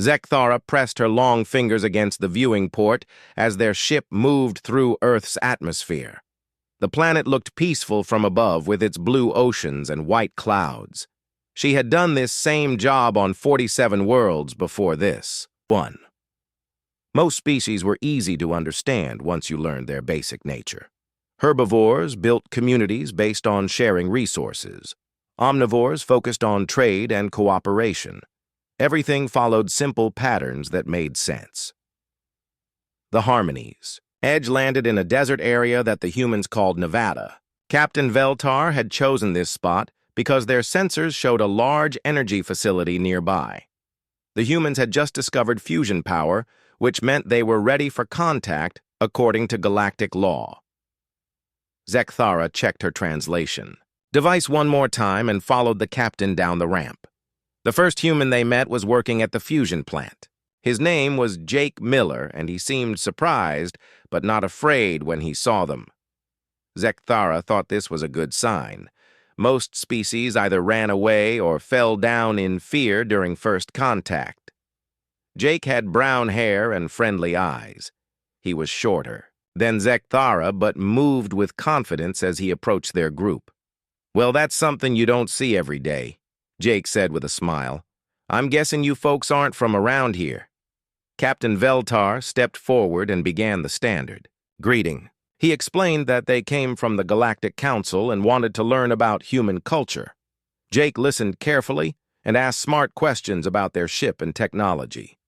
Zekthara pressed her long fingers against the viewing port as their ship moved through Earth's atmosphere. The planet looked peaceful from above with its blue oceans and white clouds. She had done this same job on 47 worlds before this. 1. Most species were easy to understand once you learned their basic nature. Herbivores built communities based on sharing resources. Omnivores focused on trade and cooperation. Everything followed simple patterns that made sense. The harmonies. Edge landed in a desert area that the humans called Nevada. Captain Veltar had chosen this spot because their sensors showed a large energy facility nearby. The humans had just discovered fusion power, which meant they were ready for contact according to galactic law. Zekthara checked her translation. Device one more time and followed the captain down the ramp. The first human they met was working at the fusion plant. His name was Jake Miller, and he seemed surprised but not afraid when he saw them. Zekthara thought this was a good sign. Most species either ran away or fell down in fear during first contact. Jake had brown hair and friendly eyes. He was shorter than Zekthara, but moved with confidence as he approached their group. "Well, that's something you don't see every day," Jake said with a smile. "I'm guessing you folks aren't from around here." Captain Veltar stepped forward and began the standard greeting. He explained that they came from the Galactic Council and wanted to learn about human culture. Jake listened carefully and asked smart questions about their ship and technology.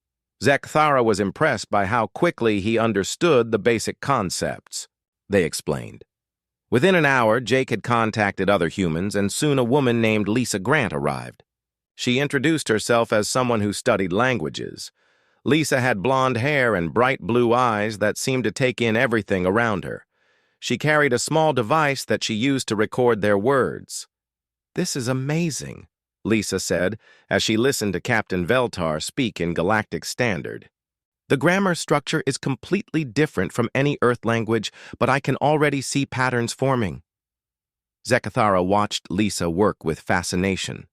Zekthara was impressed by how quickly he understood the basic concepts. They explained. Within an hour, Jake had contacted other humans, and soon a woman named Lisa Grant arrived. She introduced herself as someone who studied languages. Lisa had blonde hair and bright blue eyes that seemed to take in everything around her. She carried a small device that she used to record their words. "This is amazing," Lisa said as she listened to Captain Veltar speak in Galactic Standard. "The grammar structure is completely different from any Earth language, but I can already see patterns forming." Zekthara watched Lisa work with fascination.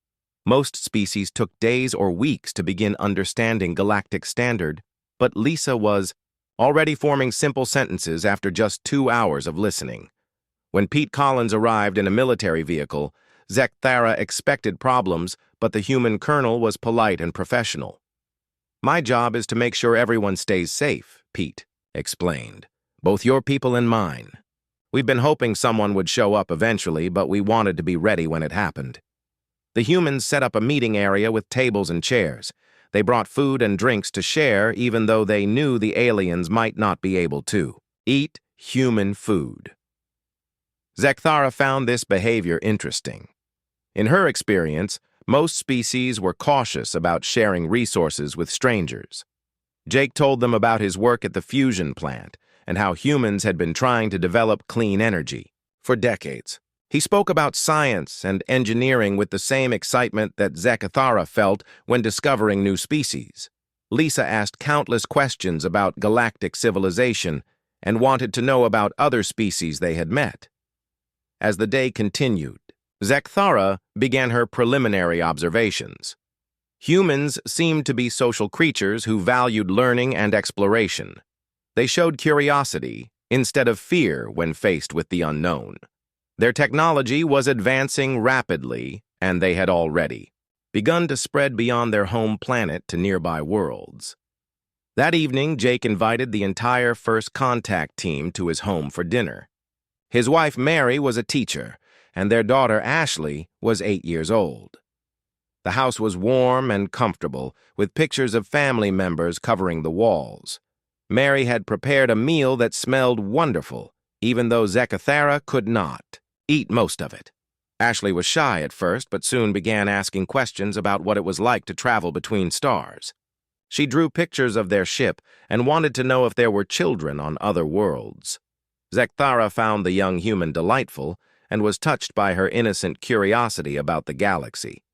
Most species took days or weeks to begin understanding Galactic Standard, but Lisa was already forming simple sentences after just 2 hours of listening. When Pete Collins arrived in a military vehicle, Zekthara expected problems, but the human colonel was polite and professional. "My job is to make sure everyone stays safe," Pete explained. "Both your people and mine. We've been hoping someone would show up eventually, but we wanted to be ready when it happened." The humans set up a meeting area with tables and chairs. They brought food and drinks to share, even though they knew the aliens might not be able to eat human food. Zekthara found this behavior interesting. In her experience, most species were cautious about sharing resources with strangers. Jake told them about his work at the fusion plant and how humans had been trying to develop clean energy for decades. He spoke about science and engineering with the same excitement that Zekthara felt when discovering new species. Lisa asked countless questions about galactic civilization and wanted to know about other species they had met. As the day continued, Zekthara began her preliminary observations. Humans seemed to be social creatures who valued learning and exploration. They showed curiosity instead of fear when faced with the unknown. Their technology was advancing rapidly, and they had already begun to spread beyond their home planet to nearby worlds. That evening, Jake invited the entire First Contact team to his home for dinner. His wife, Mary, was a teacher, and their daughter, Ashley, was 8 years old. The house was warm and comfortable, with pictures of family members covering the walls. Mary had prepared a meal that smelled wonderful, even though Zekthara could not eat most of it. Ashley was shy at first, but soon began asking questions about what it was like to travel between stars. She drew pictures of their ship and wanted to know if there were children on other worlds. Zekthara found the young human delightful and was touched by her innocent curiosity about the galaxy.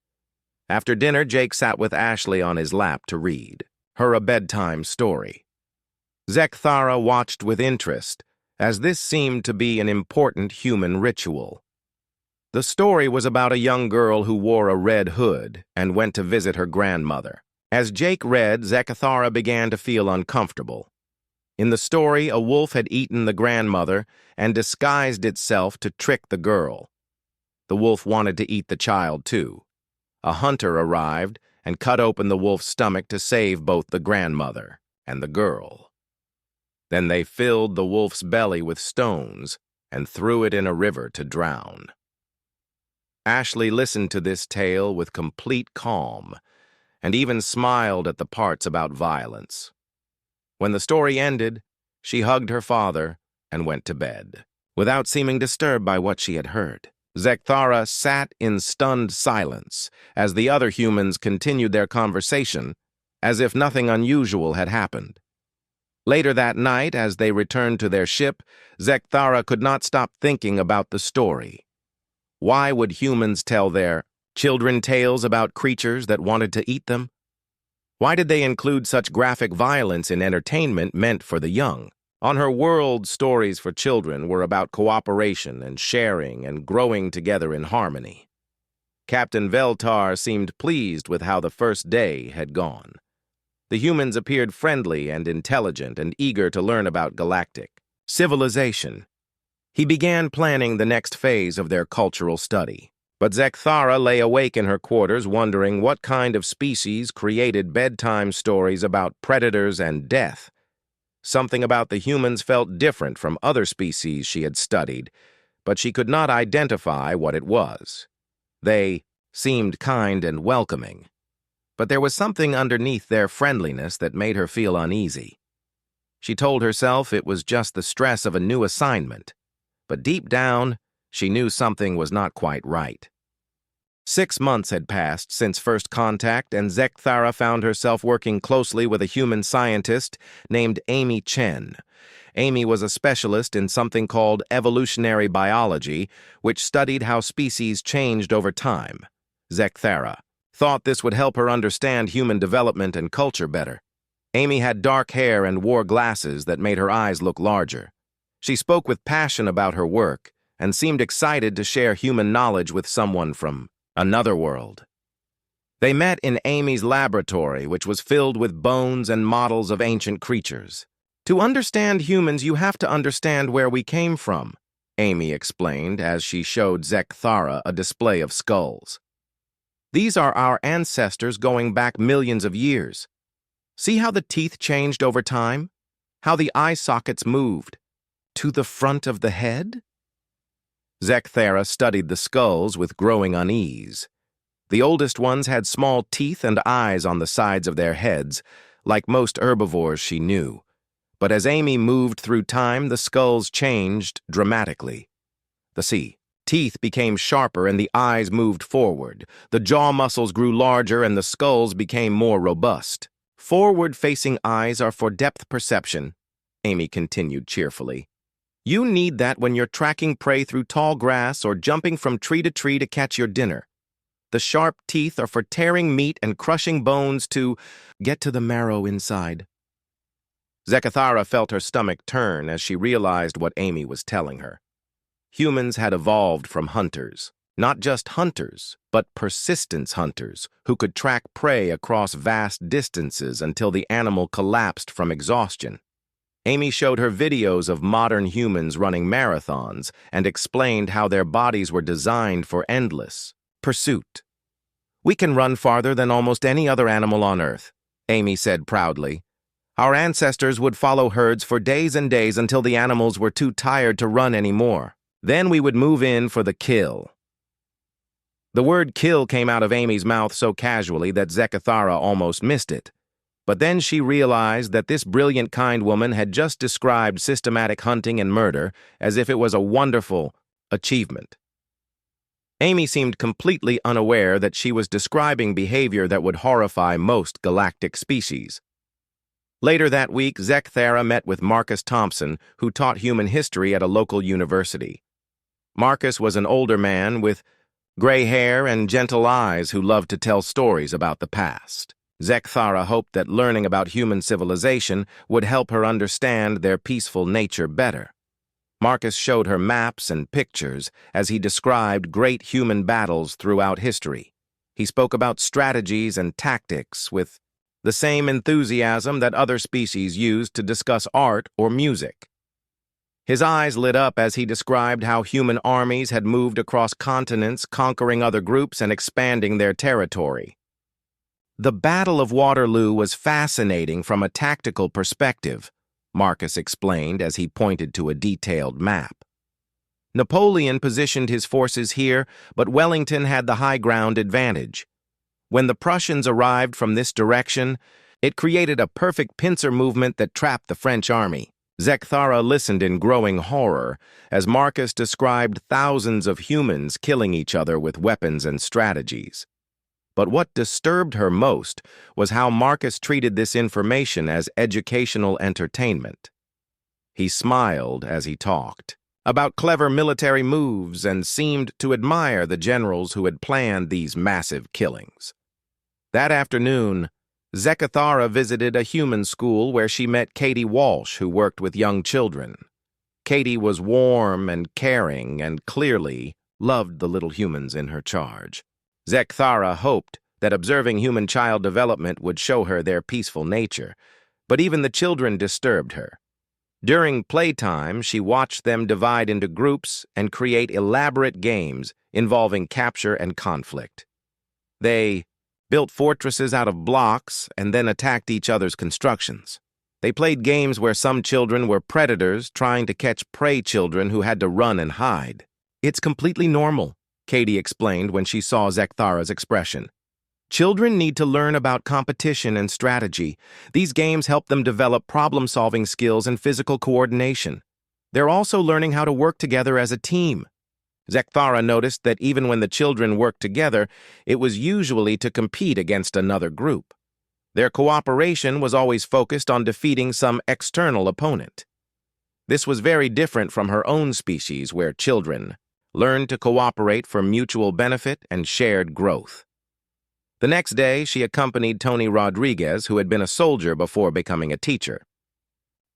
After dinner, Jake sat with Ashley on his lap to read her a bedtime story. Zekthara watched with interest, as this seemed to be an important human ritual. The story was about a young girl who wore a red hood and went to visit her grandmother. As Jake read, Zechithara began to feel uncomfortable. In the story, a wolf had eaten the grandmother and disguised itself to trick the girl. The wolf wanted to eat the child, too. A hunter arrived and cut open the wolf's stomach to save both the grandmother and the girl. Then they filled the wolf's belly with stones and threw it in a river to drown. Ashley listened to this tale with complete calm and even smiled at the parts about violence. When the story ended, she hugged her father and went to bed, without seeming disturbed by what she had heard. Zechithara sat in stunned silence as the other humans continued their conversation, as if nothing unusual had happened. Later that night, as they returned to their ship, Zechithara could not stop thinking about the story. Why would humans tell their children tales about creatures that wanted to eat them? Why did they include such graphic violence in entertainment meant for the young? On her world, stories for children were about cooperation and sharing and growing together in harmony. Captain Veltar seemed pleased with how the first day had gone. The humans appeared friendly and intelligent and eager to learn about galactic civilization. He began planning the next phase of their cultural study. But Zechithara lay awake in her quarters wondering what kind of species created bedtime stories about predators and death. Something about the humans felt different from other species she had studied, but she could not identify what it was. They seemed kind and welcoming, but there was something underneath their friendliness that made her feel uneasy. She told herself it was just the stress of a new assignment, but deep down, she knew something was not quite right. 6 months had passed since first contact, and Zechithara found herself working closely with a human scientist named Amy Chen. Amy was a specialist in something called evolutionary biology, which studied how species changed over time. Zechithara thought this would help her understand human development and culture better. Amy had dark hair and wore glasses that made her eyes look larger. She spoke with passion about her work and seemed excited to share human knowledge with someone from another world. They met in Amy's laboratory, which was filled with bones and models of ancient creatures. To understand humans, you have to understand where we came from, Amy explained as she showed Zechithara a display of skulls. These are our ancestors going back millions of years. See how the teeth changed over time? How the eye sockets moved? To the front of the head? Zechithara studied the skulls with growing unease. The oldest ones had small teeth and eyes on the sides of their heads, like most herbivores she knew. But as Amy moved through time, the skulls changed dramatically. The teeth became sharper and the eyes moved forward. The jaw muscles grew larger and the skulls became more robust. Forward-facing eyes are for depth perception, Amy continued cheerfully. You need that when you're tracking prey through tall grass or jumping from tree to tree to catch your dinner. The sharp teeth are for tearing meat and crushing bones to get to the marrow inside. Zechithara felt her stomach turn as she realized what Amy was telling her. Humans had evolved from hunters. Not just hunters, but persistence hunters who could track prey across vast distances until the animal collapsed from exhaustion. Amy showed her videos of modern humans running marathons and explained how their bodies were designed for endless pursuit. We can run farther than almost any other animal on Earth, Amy said proudly. Our ancestors would follow herds for days and days until the animals were too tired to run anymore. Then we would move in for the kill. The word kill came out of Amy's mouth so casually that Zechithara almost missed it. But then she realized that this brilliant kind woman had just described systematic hunting and murder as if it was a wonderful achievement. Amy seemed completely unaware that she was describing behavior that would horrify most galactic species. Later that week, Zechithara met with Marcus Thompson, who taught human history at a local university. Marcus was an older man with gray hair and gentle eyes who loved to tell stories about the past. Zechithara hoped that learning about human civilization would help her understand their peaceful nature better. Marcus showed her maps and pictures as he described great human battles throughout history. He spoke about strategies and tactics with the same enthusiasm that other species used to discuss art or music. His eyes lit up as he described how human armies had moved across continents, conquering other groups and expanding their territory. The Battle of Waterloo was fascinating from a tactical perspective, Marcus explained as he pointed to a detailed map. Napoleon positioned his forces here, but Wellington had the high ground advantage. When the Prussians arrived from this direction, it created a perfect pincer movement that trapped the French army. Zekthara listened in growing horror as Marcus described thousands of humans killing each other with weapons and strategies. But what disturbed her most was how Marcus treated this information as educational entertainment. He smiled as he talked about clever military moves and seemed to admire the generals who had planned these massive killings. That afternoon, Zekthara visited a human school where she met Katie Walsh, who worked with young children. Katie was warm and caring and clearly loved the little humans in her charge. Zekthara hoped that observing human child development would show her their peaceful nature, but even the children disturbed her. During playtime, she watched them divide into groups and create elaborate games involving capture and conflict. They built fortresses out of blocks and then attacked each other's constructions. They played games where some children were predators trying to catch prey children who had to run and hide. "It's completely normal," Katie explained when she saw Zekthara's expression. "Children need to learn about competition and strategy. These games help them develop problem-solving skills and physical coordination. They're also learning how to work together as a team." Zekthara noticed that even when the children worked together, it was usually to compete against another group. Their cooperation was always focused on defeating some external opponent. This was very different from her own species, where children learned to cooperate for mutual benefit and shared growth. The next day, she accompanied Tony Rodriguez, who had been a soldier before becoming a teacher.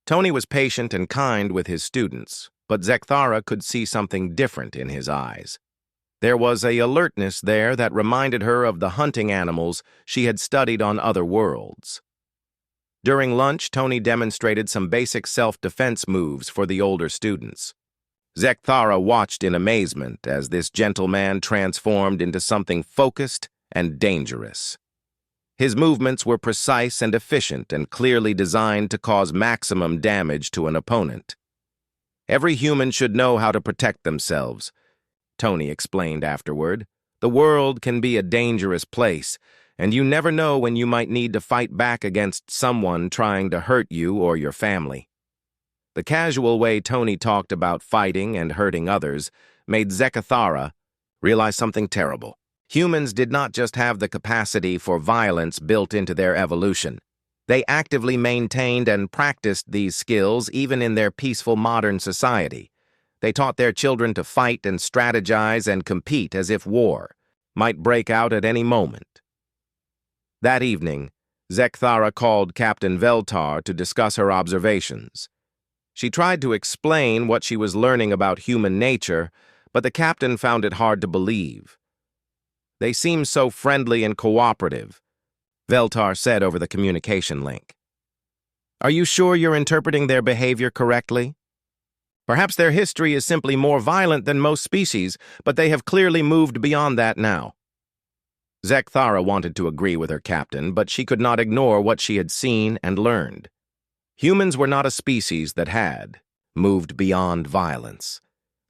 Tony was patient and kind with his students, but Zekthara could see something different in his eyes. There was an alertness there that reminded her of the hunting animals she had studied on other worlds. During lunch, Tony demonstrated some basic self-defense moves for the older students. Zekthara watched in amazement as this gentleman transformed into something focused and dangerous. His movements were precise and efficient and clearly designed to cause maximum damage to an opponent. "Every human should know how to protect themselves," Tony explained afterward. "The world can be a dangerous place, and you never know when you might need to fight back against someone trying to hurt you or your family." The casual way Tony talked about fighting and hurting others made Zekthara realize something terrible. Humans did not just have the capacity for violence built into their evolution. They actively maintained and practiced these skills even in their peaceful modern society. They taught their children to fight and strategize and compete as if war might break out at any moment. That evening, Zekthara called Captain Veltar to discuss her observations. She tried to explain what she was learning about human nature, but the captain found it hard to believe. "They seem so friendly and cooperative," Veltar said over the communication link. "Are you sure you're interpreting their behavior correctly? Perhaps their history is simply more violent than most species, but they have clearly moved beyond that now." Zekthara wanted to agree with her captain, but she could not ignore what she had seen and learned. Humans were not a species that had moved beyond violence.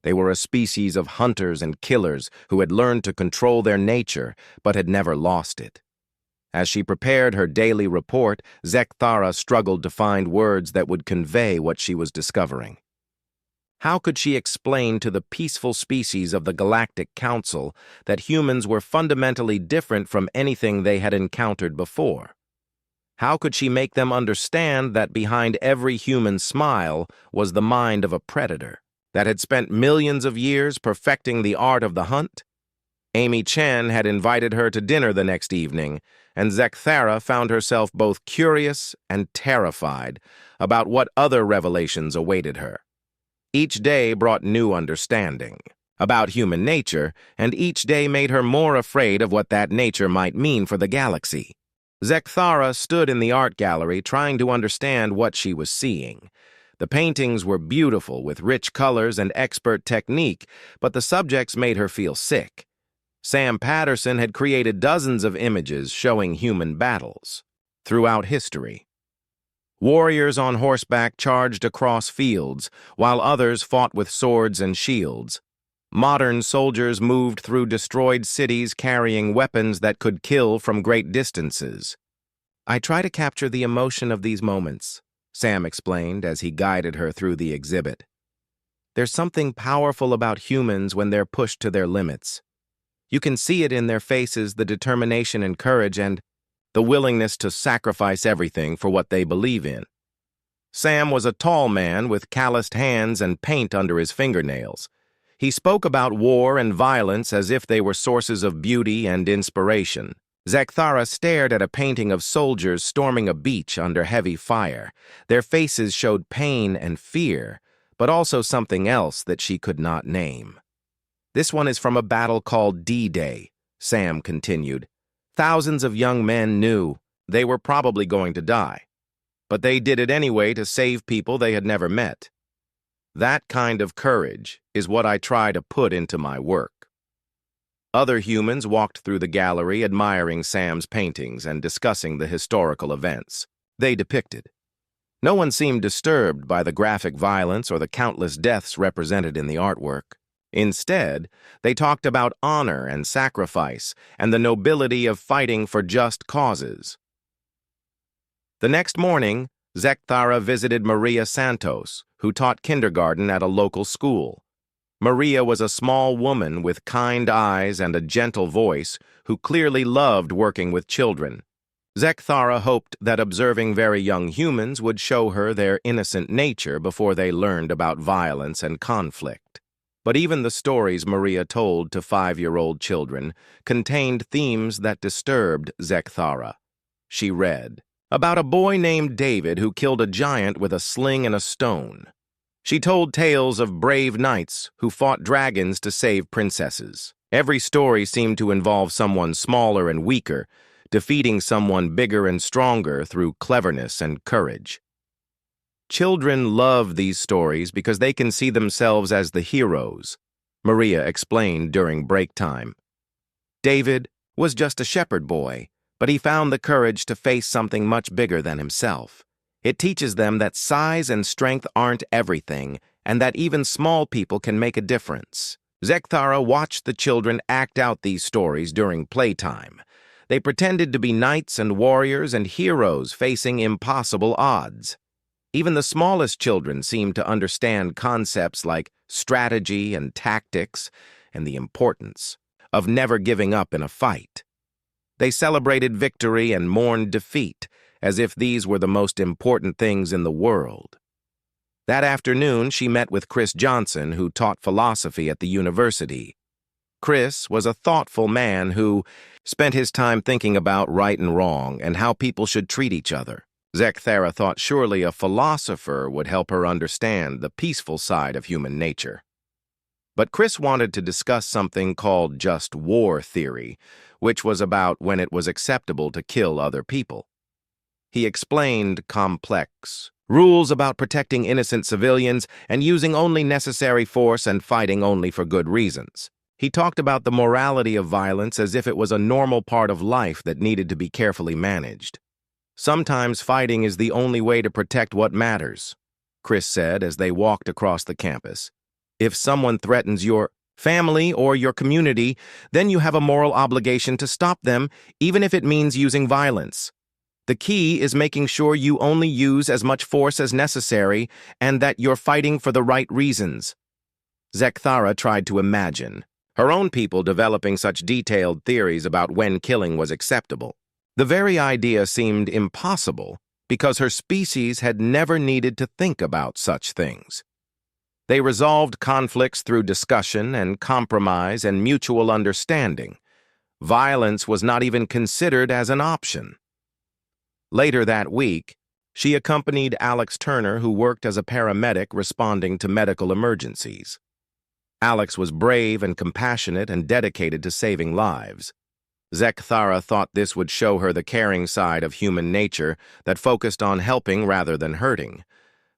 They were a species of hunters and killers who had learned to control their nature but had never lost it. As she prepared her daily report, Zekthara struggled to find words that would convey what she was discovering. How could she explain to the peaceful species of the Galactic Council that humans were fundamentally different from anything they had encountered before? How could she make them understand that behind every human smile was the mind of a predator that had spent millions of years perfecting the art of the hunt? Amy Chen had invited her to dinner the next evening, and Zekthara found herself both curious and terrified about what other revelations awaited her. Each day brought new understanding about human nature, and each day made her more afraid of what that nature might mean for the galaxy. Zekthara stood in the art gallery trying to understand what she was seeing. The paintings were beautiful with rich colors and expert technique, but the subjects made her feel sick. Sam Patterson had created dozens of images showing human battles throughout history. Warriors on horseback charged across fields, while others fought with swords and shields. Modern soldiers moved through destroyed cities carrying weapons that could kill from great distances. "I try to capture the emotion of these moments," Sam explained as he guided her through the exhibit. "There's something powerful about humans when they're pushed to their limits. You can see it in their faces, the determination and courage and the willingness to sacrifice everything for what they believe in." Sam was a tall man with calloused hands and paint under his fingernails. He spoke about war and violence as if they were sources of beauty and inspiration. Zekthara stared at a painting of soldiers storming a beach under heavy fire. Their faces showed pain and fear, but also something else that she could not name. "This one is from a battle called D-Day," Sam continued. "Thousands of young men knew they were probably going to die, but they did it anyway to save people they had never met. That kind of courage is what I try to put into my work." Other humans walked through the gallery admiring Sam's paintings and discussing the historical events they depicted. No one seemed disturbed by the graphic violence or the countless deaths represented in the artwork. Instead, they talked about honor and sacrifice and the nobility of fighting for just causes. The next morning, Zekthara visited Maria Santos, who taught kindergarten at a local school. Maria was a small woman with kind eyes and a gentle voice who clearly loved working with children. Zekthara hoped that observing very young humans would show her their innocent nature before they learned about violence and conflict. But even the stories Maria told to 5-year-old children contained themes that disturbed Zekthara. She read about a boy named David who killed a giant with a sling and a stone. She told tales of brave knights who fought dragons to save princesses. Every story seemed to involve someone smaller and weaker, defeating someone bigger and stronger through cleverness and courage. Children love these stories because they can see themselves as the heroes, Maria explained during break time. David was just a shepherd boy, but he found the courage to face something much bigger than himself. It teaches them that size and strength aren't everything, and that even small people can make a difference. Zekthara watched the children act out these stories during playtime. They pretended to be knights and warriors and heroes facing impossible odds. Even the smallest children seemed to understand concepts like strategy and tactics and the importance of never giving up in a fight. They celebrated victory and mourned defeat, as if these were the most important things in the world. That afternoon, she met with Chris Johnson, who taught philosophy at the university. Chris was a thoughtful man who spent his time thinking about right and wrong and how people should treat each other. Zekthara thought surely a philosopher would help her understand the peaceful side of human nature. But Chris wanted to discuss something called just war theory, which was about when it was acceptable to kill other people. He explained complex rules about protecting innocent civilians and using only necessary force and fighting only for good reasons. He talked about the morality of violence as if it was a normal part of life that needed to be carefully managed. "Sometimes fighting is the only way to protect what matters," Chris said as they walked across the campus. "If someone threatens your family or your community, then you have a moral obligation to stop them, even if it means using violence. The key is making sure you only use as much force as necessary and that you're fighting for the right reasons." Zekthara tried to imagine her own people developing such detailed theories about when killing was acceptable. The very idea seemed impossible because her species had never needed to think about such things. They resolved conflicts through discussion and compromise and mutual understanding. Violence was not even considered as an option. Later that week, she accompanied Alex Turner, who worked as a paramedic responding to medical emergencies. Alex was brave and compassionate and dedicated to saving lives. Zekthara thought this would show her the caring side of human nature that focused on helping rather than hurting.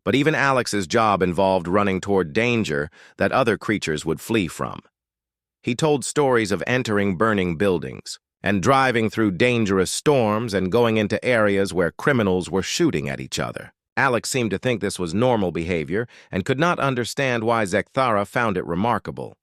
But even Alex's job involved running toward danger that other creatures would flee from. He told stories of entering burning buildings, and driving through dangerous storms and going into areas where criminals were shooting at each other. Alex seemed to think this was normal behavior and could not understand why Zekthara found it remarkable.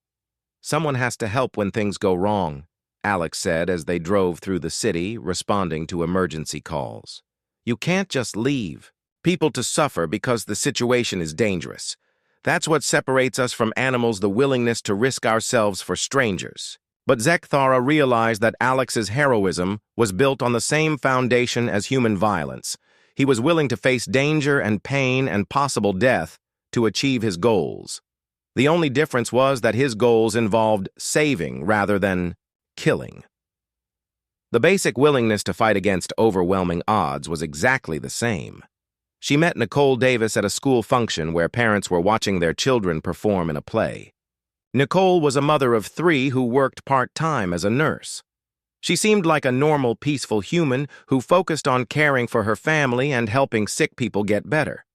"Someone has to help when things go wrong," Alex said as they drove through the city, responding to emergency calls. "You can't just leave people to suffer because the situation is dangerous. That's what separates us from animals, the willingness to risk ourselves for strangers." But Zekthara realized that Alex's heroism was built on the same foundation as human violence. He was willing to face danger and pain and possible death to achieve his goals. The only difference was that his goals involved saving rather than killing. The basic willingness to fight against overwhelming odds was exactly the same. She met Nicole Davis at a school function where parents were watching their children perform in a play. Nicole was a mother of 3 who worked part-time as a nurse. She seemed like a normal, peaceful human who focused on caring for her family and helping sick people get better.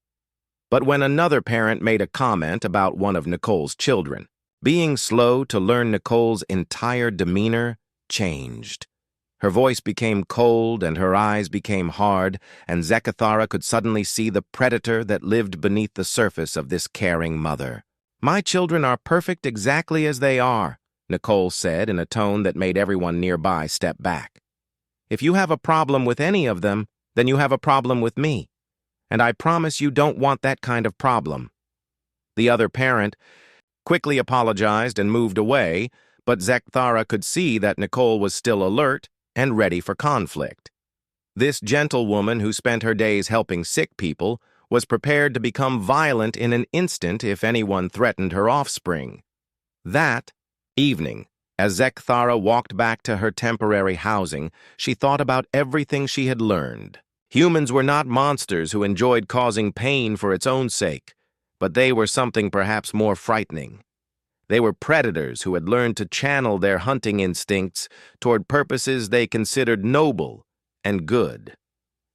But when another parent made a comment about one of Nicole's children, being slow to learn, Nicole's entire demeanor changed. Her voice became cold and her eyes became hard, and Zekthara could suddenly see the predator that lived beneath the surface of this caring mother. "My children are perfect exactly as they are," Nicole said in a tone that made everyone nearby step back. "If you have a problem with any of them, then you have a problem with me. And I promise you don't want that kind of problem." The other parent quickly apologized and moved away, but Zekthara could see that Nicole was still alert and ready for conflict. This gentlewoman who spent her days helping sick people was prepared to become violent in an instant if anyone threatened her offspring. That evening, as Zekthara walked back to her temporary housing, she thought about everything she had learned. Humans were not monsters who enjoyed causing pain for its own sake, but they were something perhaps more frightening. They were predators who had learned to channel their hunting instincts toward purposes they considered noble and good.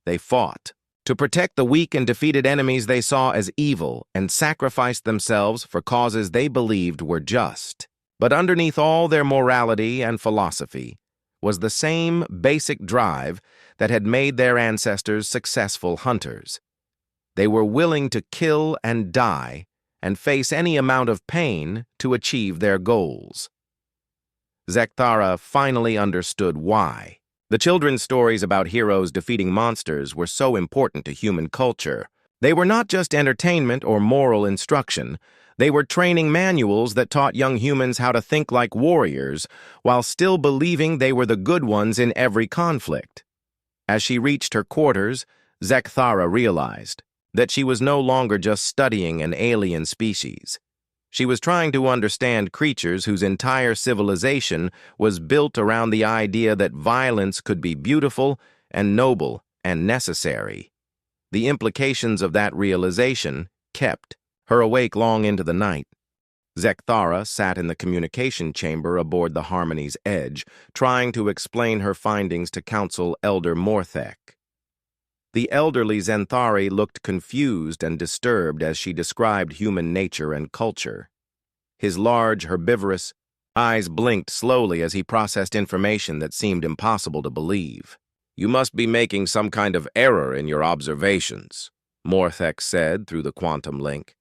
They fought to protect the weak and defeated enemies they saw as evil and sacrificed themselves for causes they believed were just. But underneath all their morality and philosophy was the same basic drive that had made their ancestors successful hunters. They were willing to kill and die and face any amount of pain to achieve their goals. Zekthara finally understood why. The children's stories about heroes defeating monsters were so important to human culture. They were not just entertainment or moral instruction. They were training manuals that taught young humans how to think like warriors while still believing they were the good ones in every conflict. As she reached her quarters, Zekthara realized that she was no longer just studying an alien species. She was trying to understand creatures whose entire civilization was built around the idea that violence could be beautiful and noble and necessary. The implications of that realization kept her awake long into the night. Zekthara sat in the communication chamber aboard the Harmony's Edge, trying to explain her findings to Council Elder Morthek. The elderly Zenthari looked confused and disturbed as she described human nature and culture. His large, herbivorous eyes blinked slowly as he processed information that seemed impossible to believe. "You must be making some kind of error in your observations," Morthek said through the quantum link.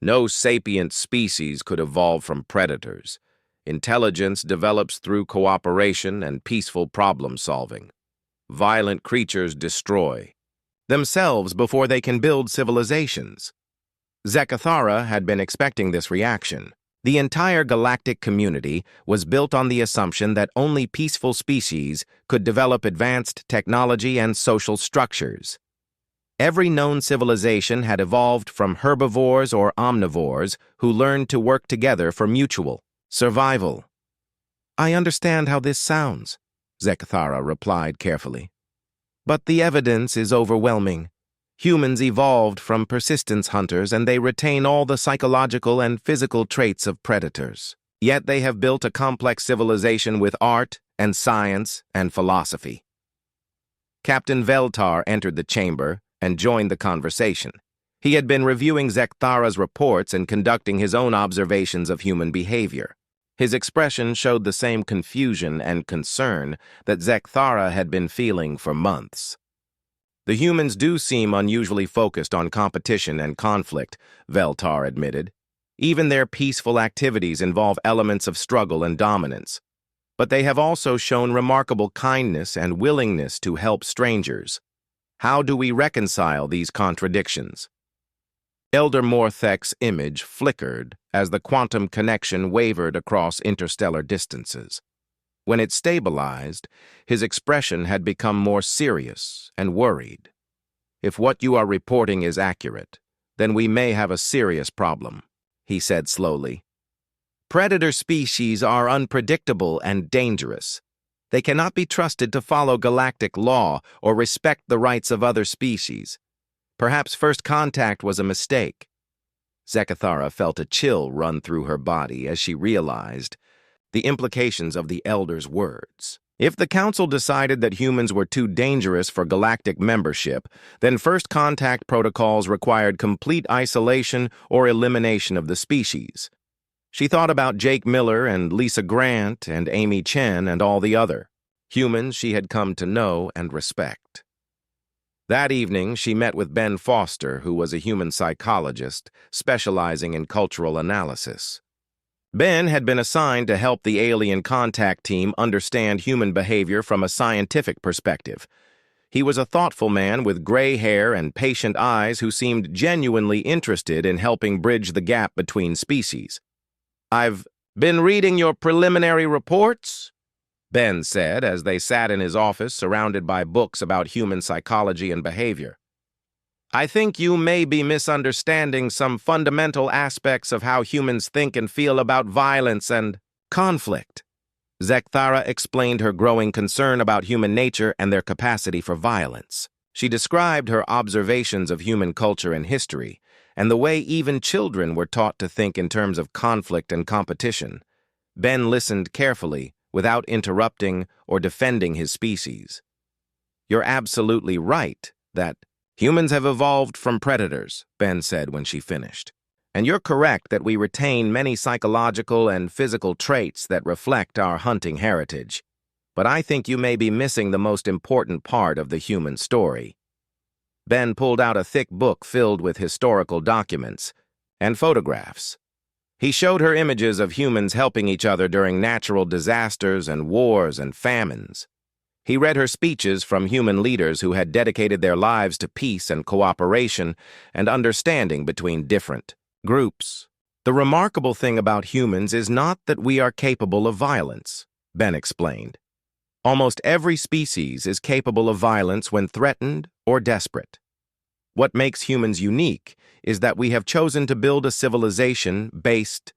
"No sapient species could evolve from predators. Intelligence develops through cooperation and peaceful problem-solving. Violent creatures destroy themselves before they can build civilizations." Zekthara had been expecting this reaction. The entire galactic community was built on the assumption that only peaceful species could develop advanced technology and social structures. Every known civilization had evolved from herbivores or omnivores who learned to work together for mutual survival. "I understand how this sounds," Zekthara replied carefully. "But the evidence is overwhelming. Humans evolved from persistence hunters, and they retain all the psychological and physical traits of predators. Yet they have built a complex civilization with art and science and philosophy. Captain Veltar entered the chamber and joined the conversation. He had been reviewing Zekthara's reports and conducting his own observations of human behavior. His expression showed the same confusion and concern that Zekthara had been feeling for months. The humans do seem unusually focused on competition and conflict, Veltar admitted. Even their peaceful activities involve elements of struggle and dominance. But they have also shown remarkable kindness and willingness to help strangers. How do we reconcile these contradictions? Elder Morthek's image flickered as the quantum connection wavered across interstellar distances. When it stabilized, his expression had become more serious and worried. If what you are reporting is accurate, then we may have a serious problem, he said slowly. Predator species are unpredictable and dangerous. They cannot be trusted to follow galactic law or respect the rights of other species. Perhaps first contact was a mistake. Zekthara felt a chill run through her body as she realized the implications of the Elder's words. If the Council decided that humans were too dangerous for galactic membership, then first contact protocols required complete isolation or elimination of the species. She thought about Jake Miller and Lisa Grant and Amy Chen and all the other humans she had come to know and respect. That evening, she met with Ben Foster, who was a human psychologist specializing in cultural analysis. Ben had been assigned to help the alien contact team understand human behavior from a scientific perspective. He was a thoughtful man with gray hair and patient eyes who seemed genuinely interested in helping bridge the gap between species. "I've been reading your preliminary reports," Ben said as they sat in his office surrounded by books about human psychology and behavior. "I think you may be misunderstanding some fundamental aspects of how humans think and feel about violence and conflict." Zekthara explained her growing concern about human nature and their capacity for violence. She described her observations of human culture and history, and the way even children were taught to think in terms of conflict and competition. Ben listened carefully, without interrupting or defending his species. "You're absolutely right that humans have evolved from predators," Ben said when she finished. "And you're correct that we retain many psychological and physical traits that reflect our hunting heritage. But I think you may be missing the most important part of the human story." Ben pulled out a thick book filled with historical documents and photographs. He showed her images of humans helping each other during natural disasters and wars and famines. He read her speeches from human leaders who had dedicated their lives to peace and cooperation and understanding between different groups. "The remarkable thing about humans is not that we are capable of violence," Ben explained. "Almost every species is capable of violence when threatened or desperate. What makes humans unique is that we have chosen to build a civilization based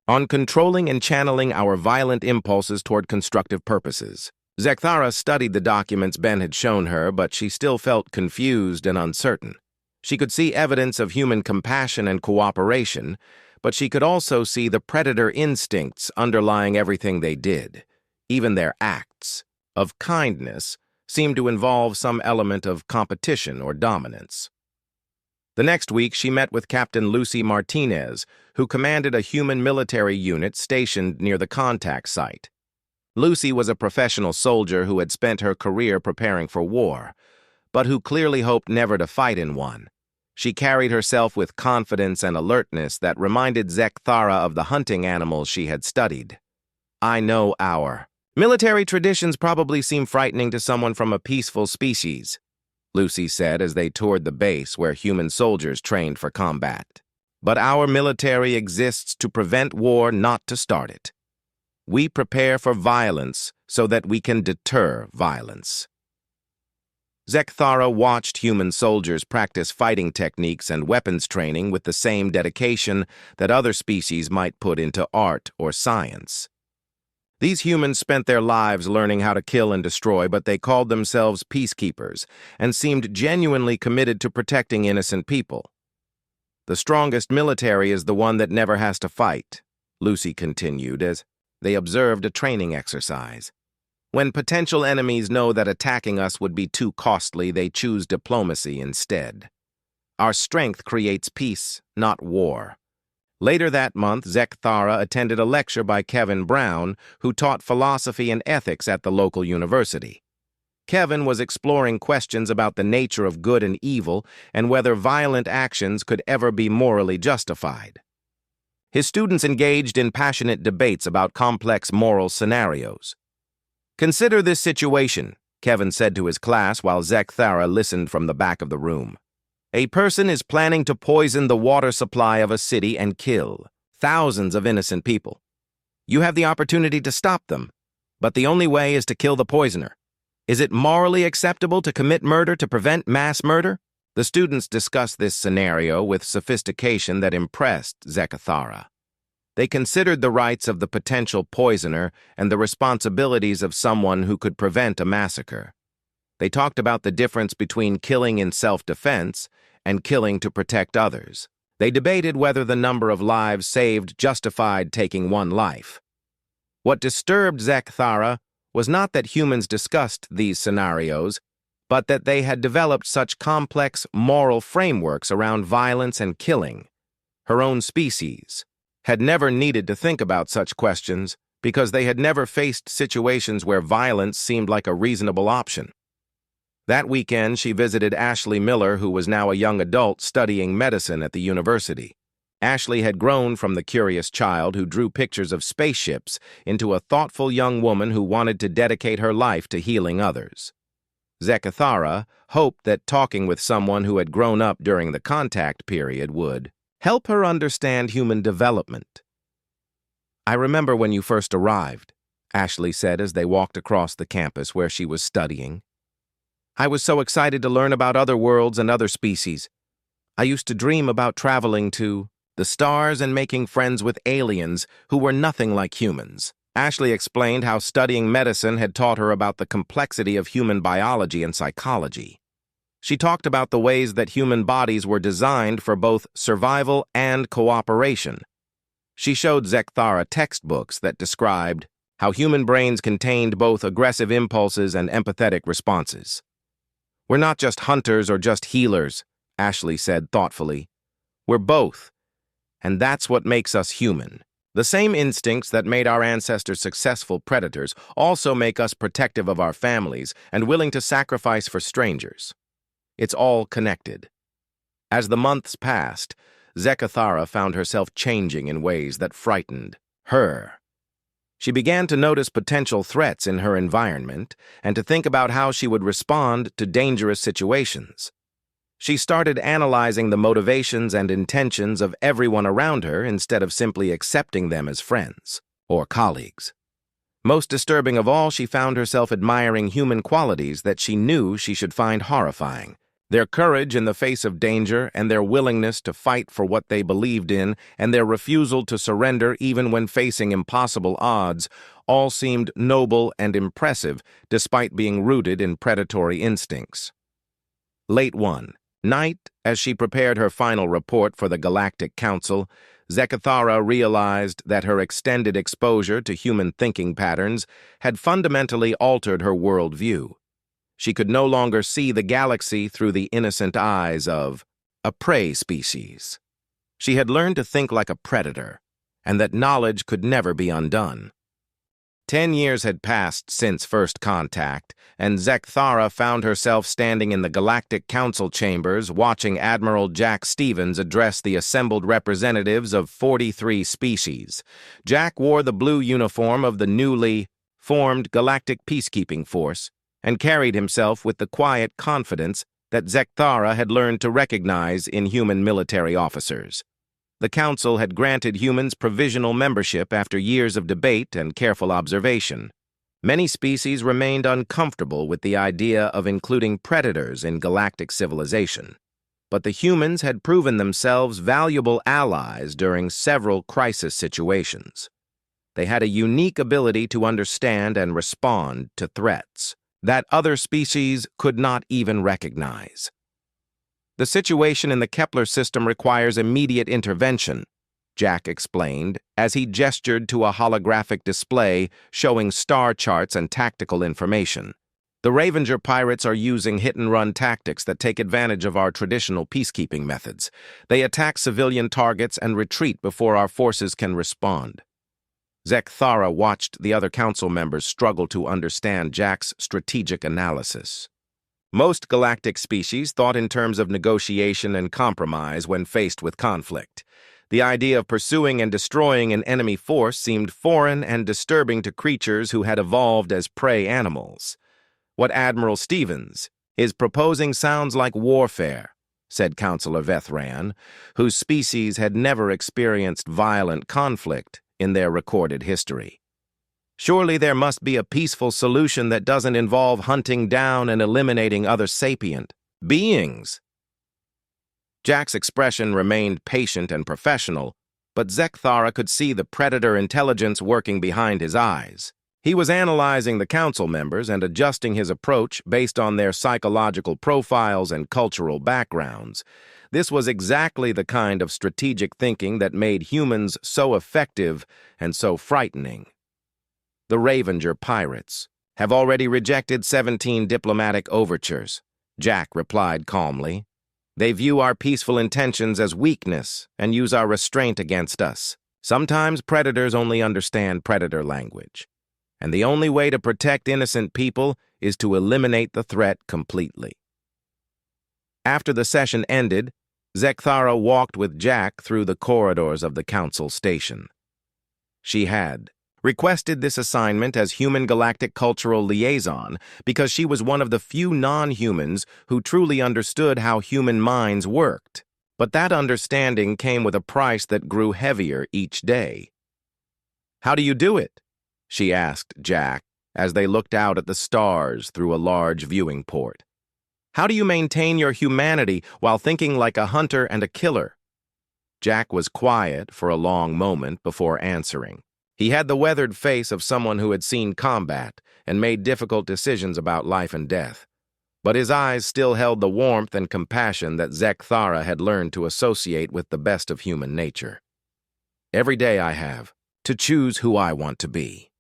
on controlling and channeling our violent impulses toward constructive purposes." Zekthara studied the documents Ben had shown her, but she still felt confused and uncertain. She could see evidence of human compassion and cooperation, but she could also see the predator instincts underlying everything they did. Even their acts of kindness seemed to involve some element of competition or dominance. The next week, she met with Captain Lucy Martinez, who commanded a human military unit stationed near the contact site. Lucy was a professional soldier who had spent her career preparing for war, but who clearly hoped never to fight in one. She carried herself with confidence and alertness that reminded Zekthara of the hunting animals she had studied. "I know our military traditions probably seem frightening to someone from a peaceful species," Lucy said as they toured the base where human soldiers trained for combat. "But our military exists to prevent war, not to start it. We prepare for violence so that we can deter violence." Zekthara watched human soldiers practice fighting techniques and weapons training with the same dedication that other species might put into art or science. These humans spent their lives learning how to kill and destroy, but they called themselves peacekeepers and seemed genuinely committed to protecting innocent people. "The strongest military is the one that never has to fight," Lucy continued as they observed a training exercise. When potential enemies know that attacking us would be too costly, they choose diplomacy instead. Our strength creates peace, not war. Later that month, Zekthara attended a lecture by Kevin Brown, who taught philosophy and ethics at the local university. Kevin was exploring questions about the nature of good and evil and whether violent actions could ever be morally justified. His students engaged in passionate debates about complex moral scenarios. "Consider this situation," Kevin said to his class while Zekthara listened from the back of the room. "A person is planning to poison the water supply of a city and kill thousands of innocent people. You have the opportunity to stop them, but the only way is to kill the poisoner. Is it morally acceptable to commit murder to prevent mass murder?" The students discussed this scenario with sophistication that impressed Zekthara. They considered the rights of the potential poisoner and the responsibilities of someone who could prevent a massacre. They talked about the difference between killing in self-defense and killing to protect others. They debated whether the number of lives saved justified taking one life. What disturbed Zekthara was not that humans discussed these scenarios, but that they had developed such complex moral frameworks around violence and killing. Her own species had never needed to think about such questions because they had never faced situations where violence seemed like a reasonable option. That weekend, she visited Ashley Miller, who was now a young adult studying medicine at the university. Ashley had grown from the curious child who drew pictures of spaceships into a thoughtful young woman who wanted to dedicate her life to healing others. Zekthara hoped that talking with someone who had grown up during the contact period would help her understand human development. "I remember when you first arrived," Ashley said as they walked across the campus where she was studying. "I was so excited to learn about other worlds and other species. I used to dream about traveling to the stars and making friends with aliens who were nothing like humans." Ashley explained how studying medicine had taught her about the complexity of human biology and psychology. She talked about the ways that human bodies were designed for both survival and cooperation. She showed Zekthara textbooks that described how human brains contained both aggressive impulses and empathetic responses. "We're not just hunters or just healers," Ashley said thoughtfully. "We're both, and that's what makes us human. The same instincts that made our ancestors successful predators also make us protective of our families and willing to sacrifice for strangers. It's all connected." As the months passed, Zekthara found herself changing in ways that frightened her. She began to notice potential threats in her environment and to think about how she would respond to dangerous situations. She started analyzing the motivations and intentions of everyone around her instead of simply accepting them as friends or colleagues. Most disturbing of all, she found herself admiring human qualities that she knew she should find horrifying. Their courage in the face of danger and their willingness to fight for what they believed in and their refusal to surrender even when facing impossible odds all seemed noble and impressive despite being rooted in predatory instincts. Late one night, as she prepared her final report for the Galactic Council, Zekthara realized that her extended exposure to human thinking patterns had fundamentally altered her worldview. She could no longer see the galaxy through the innocent eyes of a prey species. She had learned to think like a predator, and that knowledge could never be undone. 10 years had passed since first contact, and Zekthara found herself standing in the Galactic Council chambers watching Admiral Jack Stevens address the assembled representatives of 43 species. Jack wore the blue uniform of the newly formed Galactic Peacekeeping Force, and carried himself with the quiet confidence that Zekthara had learned to recognize in human military officers. The Council had granted humans provisional membership after years of debate and careful observation. Many species remained uncomfortable with the idea of including predators in galactic civilization, but the humans had proven themselves valuable allies during several crisis situations. They had a unique ability to understand and respond to threats that other species could not even recognize. The situation in the Kepler system requires immediate intervention, Jack explained, as he gestured to a holographic display showing star charts and tactical information. The Ravenger pirates are using hit-and-run tactics that take advantage of our traditional peacekeeping methods. They attack civilian targets and retreat before our forces can respond. Zekthara watched the other council members struggle to understand Jack's strategic analysis. Most galactic species thought in terms of negotiation and compromise when faced with conflict. The idea of pursuing and destroying an enemy force seemed foreign and disturbing to creatures who had evolved as prey animals. "What Admiral Stevens is proposing sounds like warfare," said Councillor Vethran, whose species had never experienced violent conflict in their recorded history. "Surely there must be a peaceful solution that doesn't involve hunting down and eliminating other sapient beings." Jack's expression remained patient and professional, but Zekthara could see the predator intelligence working behind his eyes. He was analyzing the council members and adjusting his approach based on their psychological profiles and cultural backgrounds. This was exactly the kind of strategic thinking that made humans so effective and so frightening. "The Ravenger pirates have already rejected 17 diplomatic overtures," Jack replied calmly. "They view our peaceful intentions as weakness and use our restraint against us. Sometimes predators only understand predator language, and the only way to protect innocent people is to eliminate the threat completely." After the session ended, Zekthara walked with Jack through the corridors of the council station. She had requested this assignment as Human Galactic Cultural Liaison because she was one of the few non-humans who truly understood how human minds worked. But that understanding came with a price that grew heavier each day. "How do you do it?" she asked Jack as they looked out at the stars through a large viewing port. "How do you maintain your humanity while thinking like a hunter and a killer?" Jack was quiet for a long moment before answering. He had the weathered face of someone who had seen combat and made difficult decisions about life and death. But his eyes still held the warmth and compassion that Zekthara had learned to associate with the best of human nature. "Every day I have to choose who I want to be,"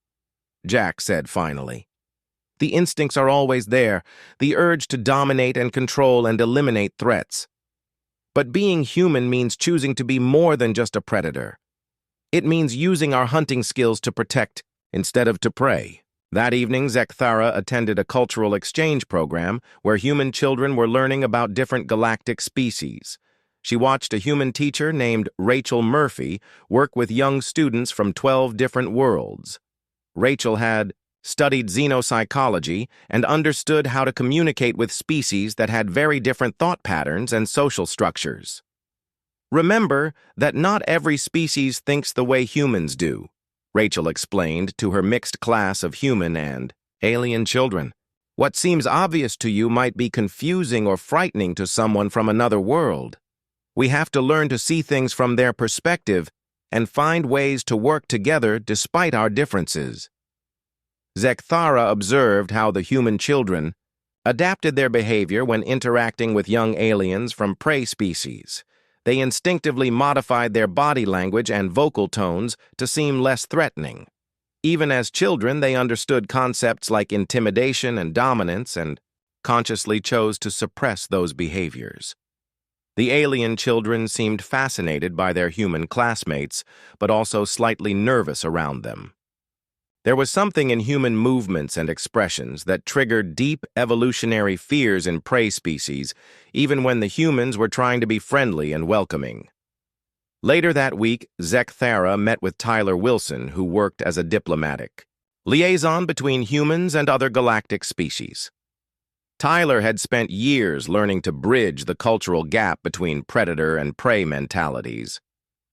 Jack said finally. "The instincts are always there, the urge to dominate and control and eliminate threats. But being human means choosing to be more than just a predator. It means using our hunting skills to protect instead of to prey." That evening, Zekthara attended a cultural exchange program where human children were learning about different galactic species. She watched a human teacher named Rachel Murphy work with young students from 12 different worlds. Rachel had studied xenopsychology and understood how to communicate with species that had very different thought patterns and social structures. "Remember that not every species thinks the way humans do," Rachel explained to her mixed class of human and alien children. "What seems obvious to you might be confusing or frightening to someone from another world. We have to learn to see things from their perspective and find ways to work together despite our differences." Zekthara observed how the human children adapted their behavior when interacting with young aliens from prey species. They instinctively modified their body language and vocal tones to seem less threatening. Even as children, they understood concepts like intimidation and dominance and consciously chose to suppress those behaviors. The alien children seemed fascinated by their human classmates, but also slightly nervous around them. There was something in human movements and expressions that triggered deep evolutionary fears in prey species, even when the humans were trying to be friendly and welcoming. Later that week, Zekthara met with Tyler Wilson, who worked as a diplomatic liaison between humans and other galactic species. Tyler had spent years learning to bridge the cultural gap between predator and prey mentalities.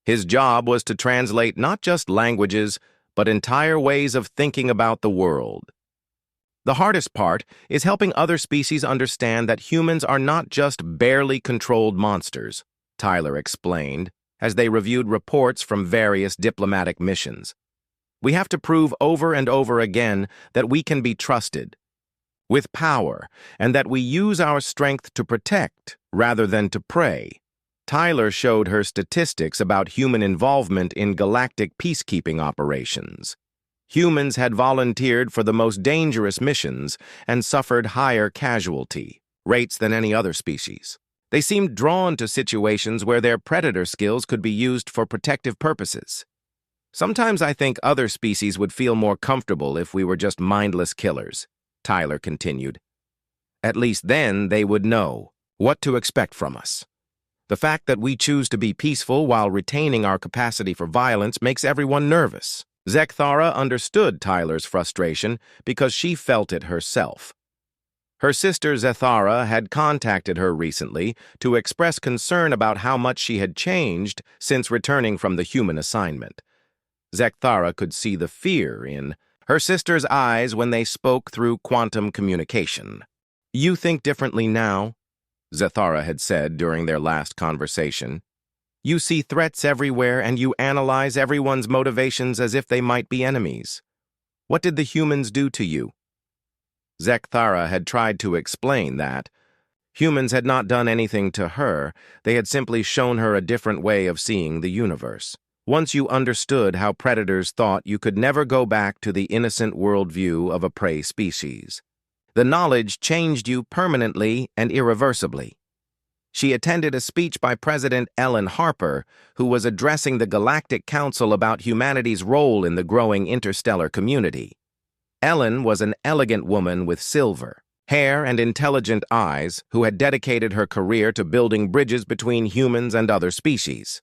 His job was to translate not just languages, but entire ways of thinking about the world. The hardest part is helping other species understand that humans are not just barely controlled monsters, Tyler explained, as they reviewed reports from various diplomatic missions. We have to prove over and over again that we can be trusted with power and that we use our strength to protect rather than to prey. Tyler showed her statistics about human involvement in galactic peacekeeping operations. Humans had volunteered for the most dangerous missions and suffered higher casualty rates than any other species. They seemed drawn to situations where their predator skills could be used for protective purposes. Sometimes I think other species would feel more comfortable if we were just mindless killers, Tyler continued. At least then they would know what to expect from us. The fact that we choose to be peaceful while retaining our capacity for violence makes everyone nervous. Zekthara understood Tyler's frustration because she felt it herself. Her sister Zethara had contacted her recently to express concern about how much she had changed since returning from the human assignment. Zekthara could see the fear in her sister's eyes when they spoke through quantum communication. "You think differently now," Zethara had said during their last conversation. "You see threats everywhere and you analyze everyone's motivations as if they might be enemies. What did the humans do to you?" Zekthara had tried to explain that humans had not done anything to her, they had simply shown her a different way of seeing the universe. Once you understood how predators thought, you could never go back to the innocent worldview of a prey species. The knowledge changed you permanently and irreversibly. She attended a speech by President Ellen Harper, who was addressing the Galactic Council about humanity's role in the growing interstellar community. Ellen was an elegant woman with silver hair and intelligent eyes who had dedicated her career to building bridges between humans and other species.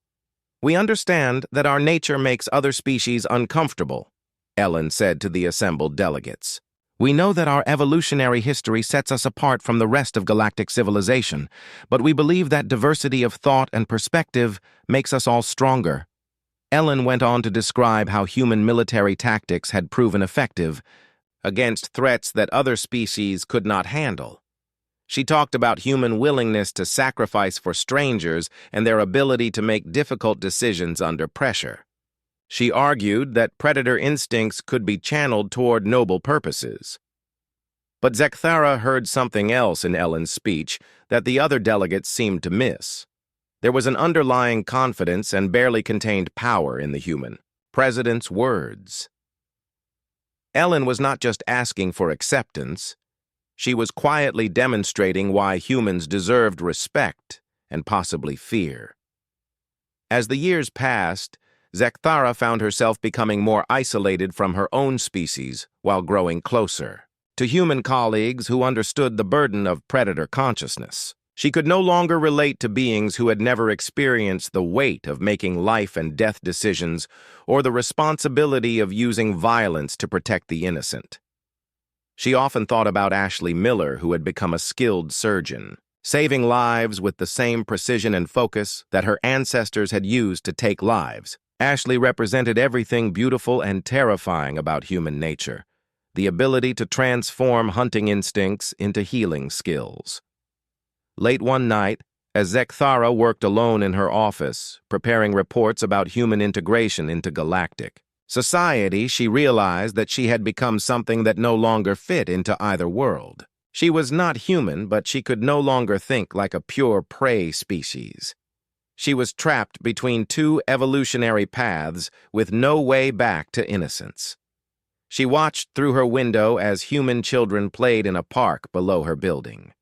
"We understand that our nature makes other species uncomfortable," Ellen said to the assembled delegates. "We know that our evolutionary history sets us apart from the rest of galactic civilization, but we believe that diversity of thought and perspective makes us all stronger." Ellen went on to describe how human military tactics had proven effective against threats that other species could not handle. She talked about human willingness to sacrifice for strangers and their ability to make difficult decisions under pressure. She argued that predator instincts could be channeled toward noble purposes. But Zekthara heard something else in Ellen's speech that the other delegates seemed to miss. There was an underlying confidence and barely contained power in the human president's words. Ellen was not just asking for acceptance. She was quietly demonstrating why humans deserved respect and possibly fear. As the years passed, Zekthara found herself becoming more isolated from her own species while growing closer to human colleagues who understood the burden of predator consciousness. She could no longer relate to beings who had never experienced the weight of making life and death decisions or the responsibility of using violence to protect the innocent. She often thought about Ashley Miller, who had become a skilled surgeon, saving lives with the same precision and focus that her ancestors had used to take lives. Ashley represented everything beautiful and terrifying about human nature, the ability to transform hunting instincts into healing skills. Late one night, as Zekthara worked alone in her office, preparing reports about human integration into galactic society, she realized that she had become something that no longer fit into either world. She was not human, but she could no longer think like a pure prey species. She was trapped between two evolutionary paths with no way back to innocence. She watched through her window as human children played in a park below her building.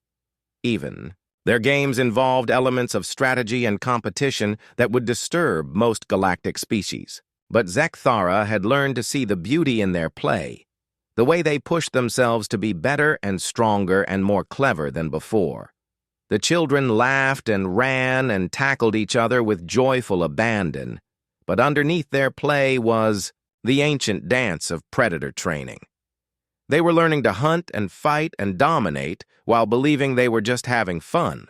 Their games involved elements of strategy and competition that would disturb most galactic species. But Zekthara had learned to see the beauty in their play, the way they pushed themselves to be better and stronger and more clever than before. The children laughed and ran and tackled each other with joyful abandon, but underneath their play was the ancient dance of predator training. They were learning to hunt and fight and dominate while believing they were just having fun.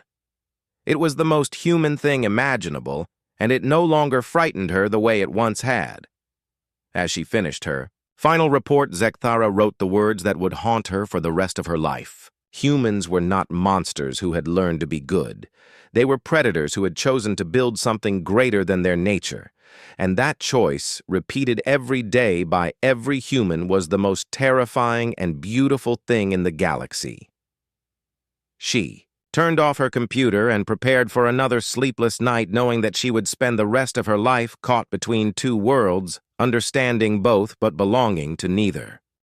It was the most human thing imaginable, and it no longer frightened her the way it once had. As she finished her final report, Zekthara wrote the words that would haunt her for the rest of her life. Humans were not monsters who had learned to be good. They were predators who had chosen to build something greater than their nature. And that choice, repeated every day by every human, was the most terrifying and beautiful thing in the galaxy. She turned off her computer and prepared for another sleepless night, knowing that she would spend the rest of her life caught between two worlds, understanding both but belonging to neither.